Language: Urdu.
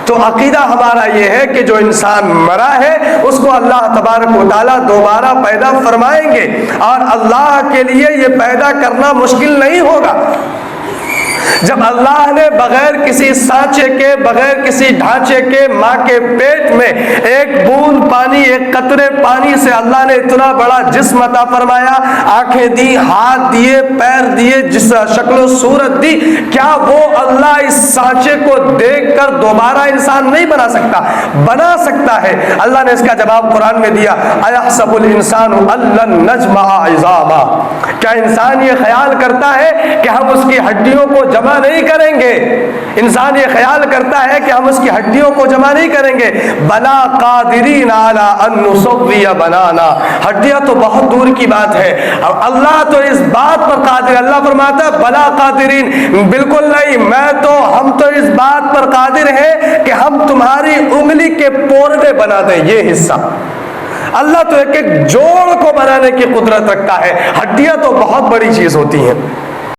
تو عقیدہ ہمارا یہ ہے کہ جو انسان مرا ہے اس کو اللہ تبارک و تعالیٰ دوبارہ پیدا فرمائیں گے، اور اللہ کے لیے یہ پیدا کرنا مشکل نہیں ہوگا۔ جب اللہ نے بغیر کسی سانچے کے، بغیر کسی ڈھانچے کے ماں کے پیٹ میں ایک بوند پانی، ایک قطرے پانی سے اللہ نے اتنا بڑا جسم عطا فرمایا، آنکھیں دی، ہاتھ دیے، پیر دیے، جس شکل و صورت دی، کیا وہ اللہ اس سانچے کو دیکھ کر دوبارہ انسان نہیں بنا سکتا؟ بنا سکتا ہے۔ اللہ نے اس کا جواب قرآن میں دیا، اَيَحْسَبُ الْإِنسَانُ أَن لَّن نَّجْمَعَ عِظَامَهُ، کیا انسان یہ خیال کرتا ہے کہ ہم اس کی ہڈیوں کو جمع نہیں کریں گے؟ انسان یہ خیال کرتا ہے کہ ہم اس کی ہڈیوں کو جمع نہیں کریں گے؟ بلا قادرین علی ان نسوی بنانا، ہڈیاں تو بہت دور کی بات ہے، اللہ تو اس بات پر قادر۔ اللہ فرماتا ہے بلا قادرین، بالکل نہیں، ہم تو اس بات پر قادر ہیں کہ ہم تمہاری انگلی کے پورے بنا دیں یہ حصہ۔ اللہ تو ایک ایک جوڑ کو بنانے کی قدرت رکھتا ہے، ہڈیاں تو بہت بڑی چیز ہوتی ہیں۔